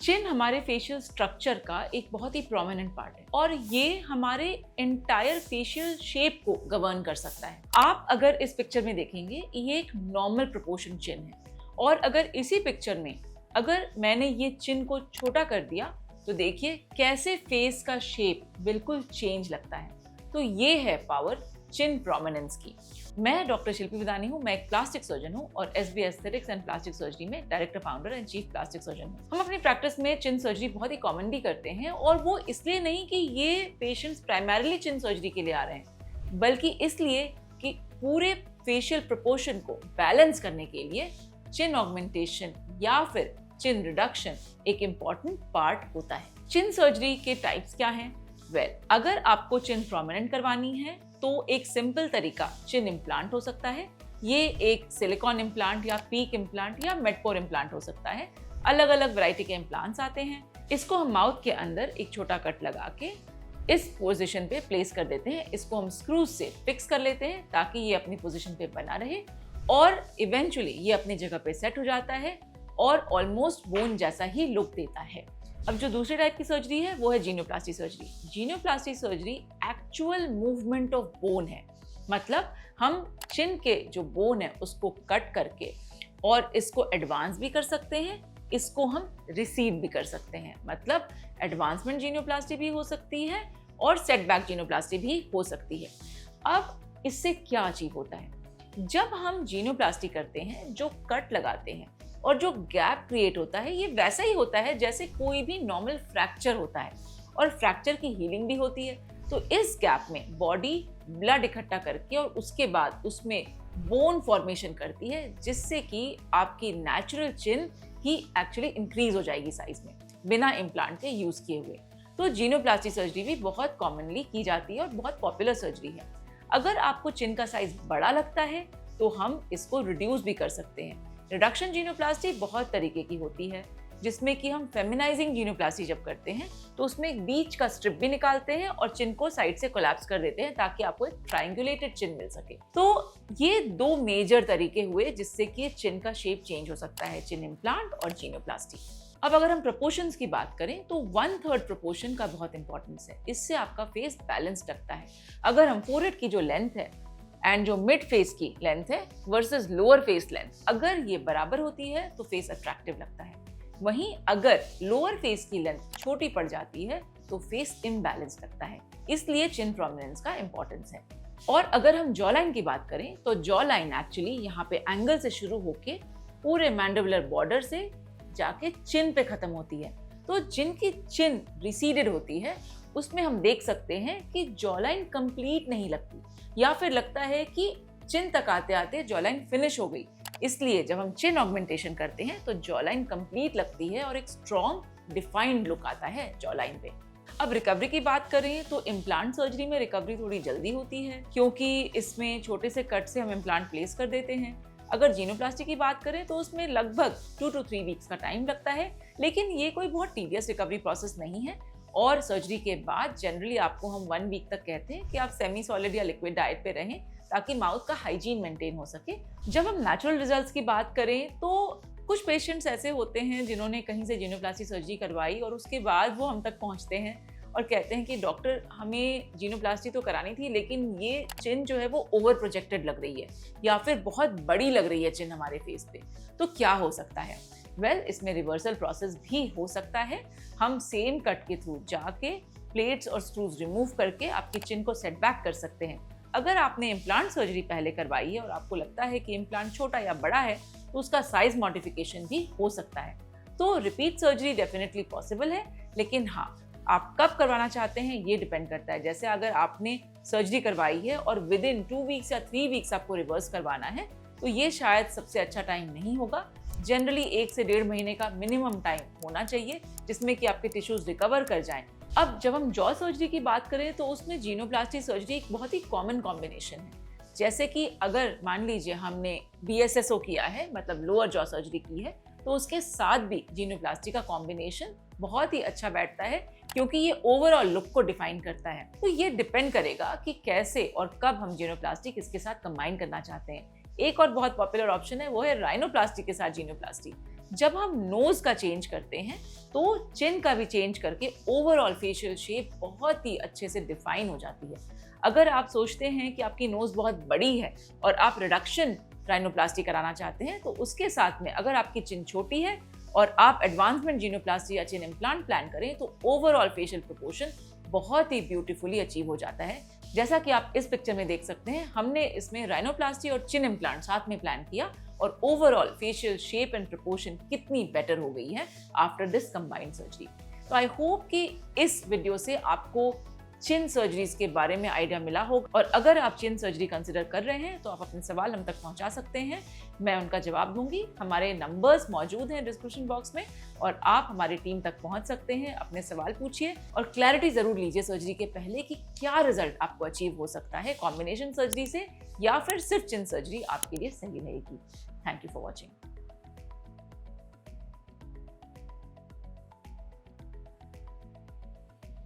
चिन हमारे facial structure का एक बहुत ही प्रोमिनेंट पार्ट है और ये हमारे एंटायर फेशियल शेप को गवर्न कर सकता है। आप अगर इस पिक्चर में देखेंगे, ये एक नॉर्मल प्रोपोर्शन चिन है और अगर इसी पिक्चर में अगर मैंने ये चिन को छोटा कर दिया तो देखिए कैसे फेस का शेप बिल्कुल चेंज लगता है। तो ये है पावर चिन प्रोमिनेंस की। मैं डॉक्टर शिल्पी विदानी हूँ, मैं एक प्लास्टिक सर्जन हूँ और SB aesthetics and plastic surgery में director, founder and chief plastic surgeon हूँ। हम अपनी प्रैक्टिस में चिन सर्जरी बहुत ही कॉमनली करते हैं और वो इसलिए नहीं कि ये पेशेंट्स प्राइमरीली चिन सर्जरी के लिए आ रहे हैं, बल्कि इसलिए कि पूरे फेशियल प्रोपोर्शन को बैलेंस करने के लिए चिन ऑगमेंटेशन या फिर चिन रिडक्शन एक इम्पॉर्टेंट पार्ट होता है। चिन सर्जरी के टाइप्स क्या हैं? अगर आपको चिन प्रोमिनेंट करवानी है तो एक सिंपल तरीका चिन इम्प्लांट हो सकता है। ये एक सिलिकॉन इम्प्लांट या पीक इम्प्लांट या मेडपोर इम्प्लांट हो सकता है। अलग अलग वैरायटी के इम्प्लांट्स आते हैं। इसको हम माउथ के अंदर एक छोटा कट लगा के इस पोजीशन पे प्लेस कर देते हैं। इसको हम स्क्रूज से फिक्स कर लेते हैं ताकि ये अपनी पोजीशन पे बना रहे और इवेंचुअली ये अपनी जगह पे सेट हो जाता है और ऑलमोस्ट बोन जैसा ही लुक देता है। अब जो दूसरे टाइप की सर्जरी है वो है genioplasty surgery. Genioplasty surgery actual movement of bone है, मतलब हम चिन के जो बोन है उसको कट करके और इसको एडवांस भी कर सकते हैं, इसको हम रिसीव भी कर सकते हैं। मतलब एडवांसमेंट जीनोप्लास्टी भी हो सकती है और सेटबैक जीनोप्लास्टी भी हो सकती है। अब इससे क्या अचीव होता है? जब हम जीनोप्लास्टी करते हैं, जो कट लगाते हैं और जो गैप क्रिएट होता है, ये वैसा ही होता है जैसे कोई भी नॉर्मल फ्रैक्चर होता है और फ्रैक्चर की हीलिंग भी होती है। तो इस गैप में बॉडी ब्लड इकट्ठा करके और उसके बाद उसमें बोन फॉर्मेशन करती है, जिससे कि आपकी नेचुरल चिन ही एक्चुअली इंक्रीज हो जाएगी साइज में बिना इम्प्लांट के यूज किए हुए। तो जीनोप्लास्टी सर्जरी भी बहुत कॉमनली की जाती है और बहुत पॉपुलर सर्जरी है। अगर आपको चिन का साइज बड़ा लगता है तो हम इसको रिड्यूस भी कर सकते हैं। रिडक्शन जीनोप्लास्टी बहुत तरीके की होती है, जिसमें कि हम फेमिनाइजिंग जीनोप्लास्टी जब करते हैं तो उसमें एक बीच का स्ट्रिप भी निकालते हैं और चिन को साइड से कोलैप्स कर देते हैं ताकि आपको एक ट्रायंगुलेटेड चिन मिल सके। तो ये दो मेजर तरीके हुए जिससे कि चिन का शेप चेंज हो सकता है, चिन इम्प्लांट और जीनोप्लास्टी। अब अगर हम प्रोपोर्शंस की बात करें तो 1/3 प्रोपोर्शन का बहुत इंपॉर्टेंस है। इससे आपका फेस बैलेंस लगता है। अगर हम फोरहेड की जो लेंथ है एंड जो मिड फेस की लेंथ है वर्सेस लोअर फेस लेंथ, अगर ये बराबर होती है तो फेस अट्रैक्टिव लगता है। वहीं अगर लोअर फेस की लेंथ छोटी पड़ जाती है तो फेस इम्बैलेंस लगता है। इसलिए चिन प्रोमिनेंस का इंपॉर्टेंस है। और अगर हम जॉ लाइन की बात करें तो जॉ लाइन एक्चुअली यहाँ पे एंगल से शुरू होके पूरे मैंडिबुलर बॉर्डर से जाके चिन पे खत्म होती है। तो जिनकी चिन रिसीडेड होती है उसमें हम देख सकते हैं कि जॉ लाइन कंप्लीट नहीं लगती या फिर लगता है कि चिन तक आते आते जॉ लाइन फिनिश हो गई। इसलिए जब हम चिन ऑगमेंटेशन करते हैं तो जॉ लाइन कंप्लीट लगती है और एक स्ट्रॉन्ग डिफाइंड लुक आता है जॉ लाइन पे। अब रिकवरी की बात करें तो इम्प्लांट सर्जरी में रिकवरी थोड़ी जल्दी होती है क्योंकि इसमें छोटे से कट से हम इम्प्लांट प्लेस कर देते हैं। अगर जीनोप्लास्टी की बात करें तो उसमें लगभग 2 to 3 वीक्स का टाइम लगता है, लेकिन ये कोई बहुत टीडियस रिकवरी प्रोसेस नहीं है। और सर्जरी के बाद जनरली आपको हम 1 वीक तक कहते हैं कि आप सेमी सॉलिड या लिक्विड डाइट पे रहें ताकि माउथ का हाइजीन मेंटेन हो सके। जब हम नेचुरल रिजल्ट्स की बात करें तो कुछ पेशेंट्स ऐसे होते हैं जिन्होंने कहीं से जीनोप्लास्टी सर्जरी करवाई और उसके बाद वो हम तक पहुंचते हैं और कहते हैं कि डॉक्टर हमें जीनोप्लास्टी तो करानी थी लेकिन ये चिन जो है वो ओवर प्रोजेक्टेड लग रही है या फिर बहुत बड़ी लग रही है चिन हमारे फेस पे। तो क्या हो सकता है? इसमें रिवर्सल प्रोसेस भी हो सकता है। हम सेम कट के थ्रू जाके प्लेट्स और स्क्रूज रिमूव करके आपकी चिन को सेट बैक कर सकते हैं। अगर आपने इम्प्लांट सर्जरी पहले करवाई है और आपको लगता है कि इम्प्लांट छोटा या बड़ा है तो उसका साइज मॉडिफिकेशन भी हो सकता है। तो रिपीट सर्जरी डेफिनेटली पॉसिबल है, लेकिन हाँ, आप कब करवाना चाहते हैं ये डिपेंड करता है। जैसे अगर आपने सर्जरी करवाई है और विद इन 2 वीक्स या 3 वीक्स आपको रिवर्स करवाना है तो ये शायद सबसे अच्छा टाइम नहीं होगा। जनरली 1 से 1.5 महीने का मिनिमम टाइम होना चाहिए जिसमें कि आपके टिश्यूज रिकवर कर जाएं। अब जब हम जॉ सर्जरी की बात करें तो उसमें जीनोप्लास्टी सर्जरी एक बहुत ही कॉमन कॉम्बिनेशन है। जैसे कि अगर मान लीजिए हमने BSSO किया है, मतलब लोअर जॉ सर्जरी की है, तो उसके साथ भी जीनोप्लास्टी का कॉम्बिनेशन बहुत ही अच्छा बैठता है क्योंकि ये ओवरऑल लुक को डिफाइन करता है। तो ये डिपेंड करेगा कि कैसे और कब हम जीनोप्लास्टी किसके साथ कंबाइन करना चाहते हैं। एक और बहुत पॉपुलर ऑप्शन है वो है राइनोप्लास्टी के साथ जीनोप्लास्टी। जब हम नोज का चेंज करते हैं तो चिन का भी चेंज करके ओवरऑल फेशियल शेप बहुत ही अच्छे से डिफाइन हो जाती है। अगर आप सोचते हैं कि आपकी नोज बहुत बड़ी है और आप रिडक्शन राइनोप्लास्टी कराना चाहते हैं, तो उसके साथ में अगर आपकी चिन छोटी है और आप एडवांसमेंट जीनोप्लास्टी या चिन इम्प्लांट प्लान करें तो ओवरऑल फेशियल प्रोपोर्शन बहुत ही ब्यूटीफुली अचीव हो जाता है। जैसा कि आप इस पिक्चर में देख सकते हैं, हमने इसमें राइनोप्लास्टी और चिन इम्प्लांट साथ में प्लान किया और overall facial shape and proportion कितनी बेटर हो गई है आफ्टर दिस कंबाइंड सर्जरी। तो आई होप कि इस वीडियो से आपको चिन सर्जरीज के बारे में आइडिया मिला होगा, और अगर आप चिन सर्जरी कंसिडर कर रहे हैं तो आप अपने सवाल हम तक पहुंचा सकते हैं, मैं उनका जवाब दूंगी। हमारे नंबर्स मौजूद हैं डिस्क्रिप्शन बॉक्स में और आप हमारी टीम तक पहुंच सकते हैं, अपने सवाल पूछिए और क्लैरिटी जरूर लीजिए सर्जरी के पहले कि क्या रिजल्ट आपको अचीव हो सकता है कॉम्बिनेशन सर्जरी से, या फिर सिर्फ चिन सर्जरी आपके लिए सही रहेगी। Thank you for watching.